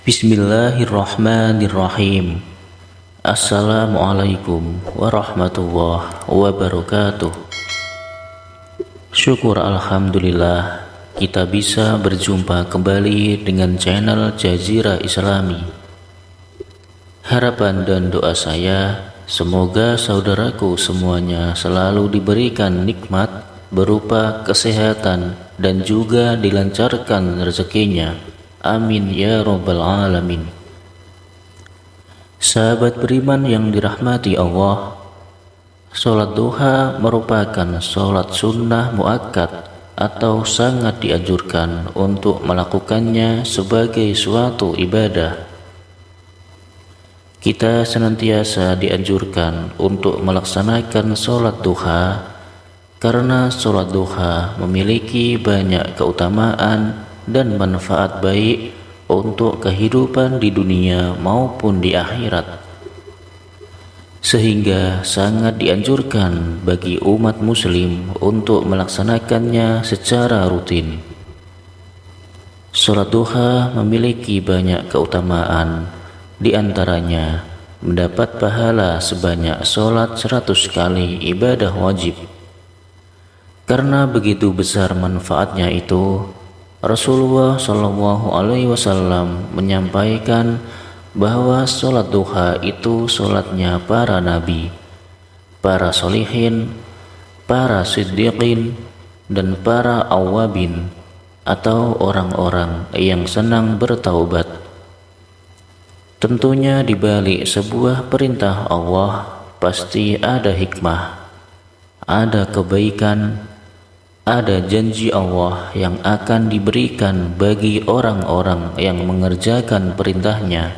Bismillahirrahmanirrahim. Assalamualaikum warahmatullahi wabarakatuh. Syukur alhamdulillah kita bisa berjumpa kembali dengan channel Jazirah Islami. Harapan dan doa saya, semoga saudaraku semuanya selalu diberikan nikmat berupa kesehatan dan juga dilancarkan rezekinya. Amin ya rabbal alamin. Sahabat beriman yang dirahmati Allah, sholat duha merupakan sholat sunnah muakkad atau sangat dianjurkan untuk melakukannya sebagai suatu ibadah. Kita senantiasa dianjurkan untuk melaksanakan sholat duha karena sholat duha memiliki banyak keutamaan dan manfaat baik untuk kehidupan di dunia maupun di akhirat, sehingga sangat dianjurkan bagi umat muslim untuk melaksanakannya secara rutin. Sholat duha memiliki banyak keutamaan, di antaranya mendapat pahala sebanyak sholat 100 kali ibadah wajib. Karena begitu besar manfaatnya itu, Rasulullah Shallallahu Alaihi Wasallam menyampaikan bahwa sholat duha itu sholatnya para nabi, para solihin, para siddiqin, dan para awabin atau orang-orang yang senang bertaubat. Tentunya di balik sebuah perintah Allah pasti ada hikmah, ada kebaikan, ada janji Allah yang akan diberikan bagi orang-orang yang mengerjakan perintahnya.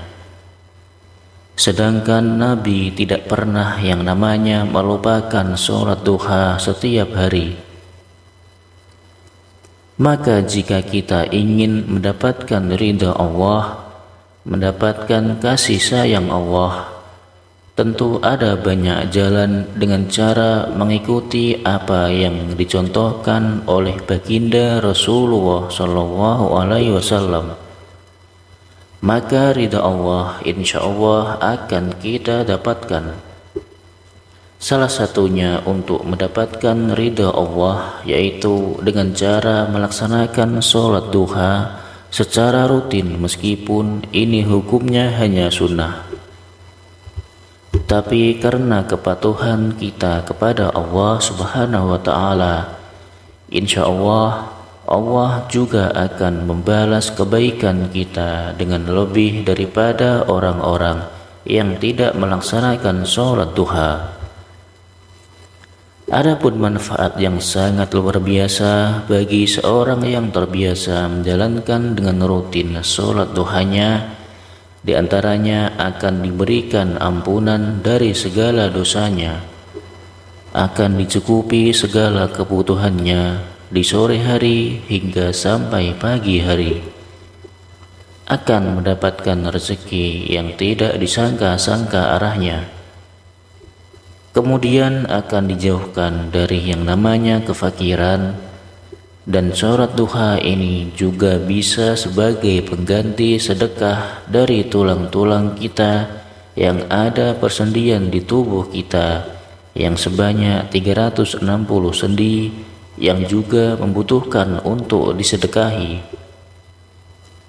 Sedangkan Nabi tidak pernah yang namanya melupakan sholat duha setiap hari. Maka jika kita ingin mendapatkan ridha Allah, mendapatkan kasih sayang Allah, tentu ada banyak jalan dengan cara mengikuti apa yang dicontohkan oleh baginda Rasulullah Shallallahu Alaihi Wasallam. Maka ridha Allah insya Allah akan kita dapatkan. Salah satunya untuk mendapatkan ridha Allah yaitu dengan cara melaksanakan sholat duha secara rutin meskipun ini hukumnya hanya sunnah. Tapi karena kepatuhan kita kepada Allah Subhanahu wa Ta'ala, insya Allah juga akan membalas kebaikan kita dengan lebih daripada orang-orang yang tidak melaksanakan sholat duha. Adapun manfaat yang sangat luar biasa bagi seorang yang terbiasa menjalankan dengan rutin sholat duhanya, di antaranya akan diberikan ampunan dari segala dosanya, akan dicukupi segala kebutuhannya di sore hari hingga sampai pagi hari, akan mendapatkan rezeki yang tidak disangka-sangka arahnya, kemudian akan dijauhkan dari yang namanya kefakiran. Dan sholat duha ini juga bisa sebagai pengganti sedekah dari tulang-tulang kita yang ada persendian di tubuh kita yang sebanyak 360 sendi yang juga membutuhkan untuk disedekahi.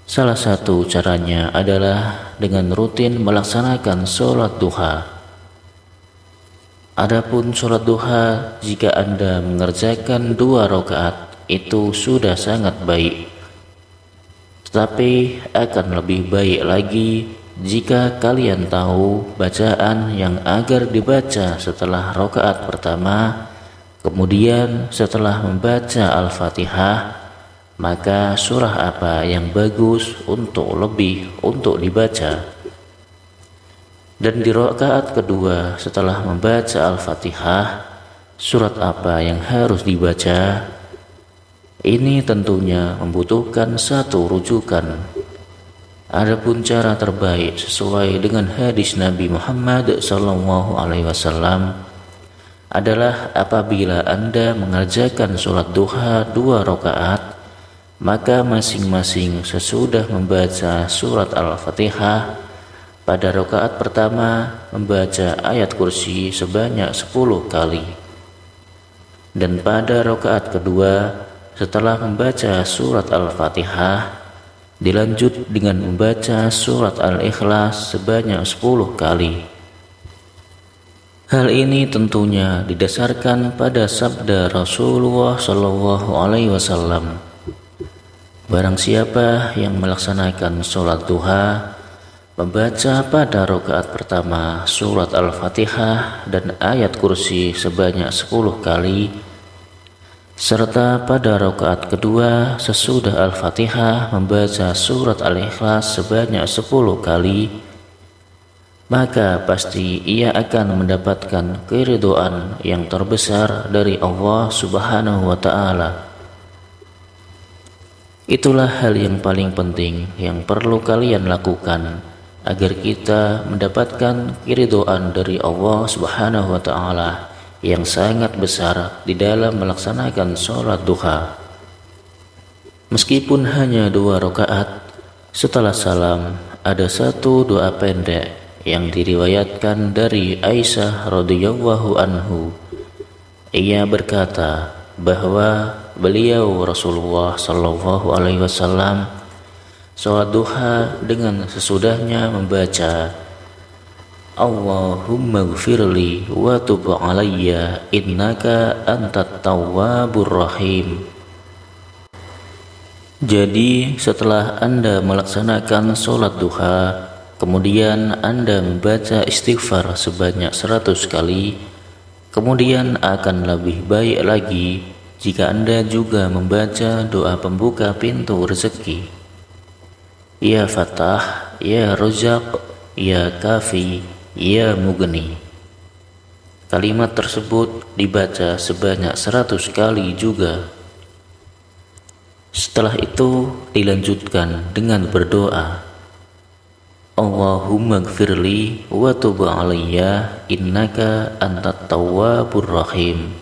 Salah satu caranya adalah dengan rutin melaksanakan sholat duha. Adapun sholat duha, jika Anda mengerjakan 2 rakaat itu sudah sangat baik. Tetapi akan lebih baik lagi jika kalian tahu bacaan yang agar dibaca setelah rakaat pertama, kemudian setelah membaca Al-Fatihah, maka surah apa yang bagus untuk dibaca. Dan di rakaat kedua setelah membaca Al-Fatihah, surat apa yang harus dibaca. Ini tentunya membutuhkan satu rujukan. Adapun cara terbaik sesuai dengan hadis Nabi Muhammad SAW adalah apabila Anda mengerjakan sholat duha 2 rakaat, maka masing-masing sesudah membaca surat Al-Fatihah, pada rakaat pertama membaca ayat kursi sebanyak 10 kali, dan pada rakaat kedua setelah membaca surat Al-Fatihah dilanjut dengan membaca surat Al-Ikhlas sebanyak 10 kali. Hal ini tentunya didasarkan pada sabda Rasulullah SAW. Barang siapa yang melaksanakan sholat duha, membaca pada rakaat pertama surat Al-Fatihah dan ayat kursi sebanyak 10 kali, serta pada rakaat kedua sesudah Al-Fatihah membaca surat Al-Ikhlas sebanyak 10 kali, maka pasti ia akan mendapatkan keridhaan yang terbesar dari Allah Subhanahu wa Ta'ala. Itulah hal yang paling penting yang perlu kalian lakukan agar kita mendapatkan keridhaan dari Allah Subhanahu wa Ta'ala yang sangat besar di dalam melaksanakan sholat duha. Meskipun hanya 2 rakaat, setelah salam ada satu doa pendek yang diriwayatkan dari Aisyah radhiyallahu anhu. Ia berkata bahwa beliau Rasulullah sallallahu alaihi wasallam sholat duha dengan sesudahnya membaca Allahumma gfirli wa tub alayya innaka antat tawwabur rahim. Jadi setelah Anda melaksanakan sholat duha, kemudian Anda membaca istighfar sebanyak 100 kali, kemudian akan lebih baik lagi jika Anda juga membaca doa pembuka pintu rezeki. Ya Fatah, Ya Razaq, Ya Kafi, Ya Mughni. Kalimat tersebut dibaca sebanyak 100 kali juga. Setelah itu dilanjutkan dengan berdoa, Allahumma gfirli wa tub alayya innaka antat tawwabur rahim,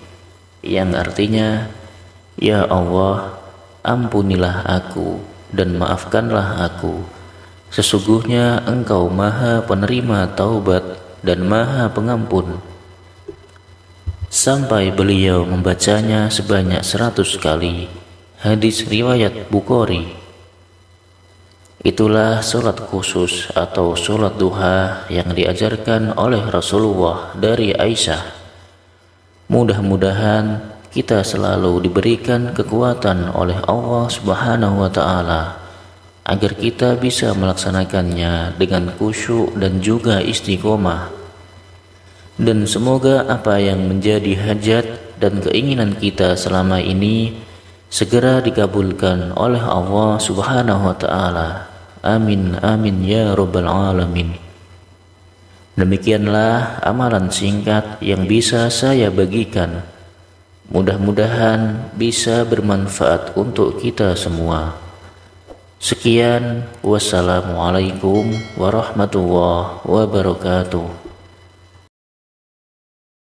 yang artinya, ya Allah, ampunilah aku dan maafkanlah aku, sesungguhnya Engkau Maha Penerima taubat dan Maha Pengampun. Sampai beliau membacanya sebanyak 100 kali. Hadis riwayat Bukhari. Itulah sholat khusus atau sholat duha yang diajarkan oleh Rasulullah dari Aisyah. Mudah-mudahan kita selalu diberikan kekuatan oleh Allah Subhanahu wa Ta'ala agar kita bisa melaksanakannya dengan khusyuk dan juga istiqomah. Dan semoga apa yang menjadi hajat dan keinginan kita selama ini segera dikabulkan oleh Allah Subhanahu wa Ta'ala. Amin amin ya rabbal alamin. Demikianlah amalan singkat yang bisa saya bagikan. Mudah-mudahan bisa bermanfaat untuk kita semua. Sekian, wassalamualaikum warahmatullahi wabarakatuh.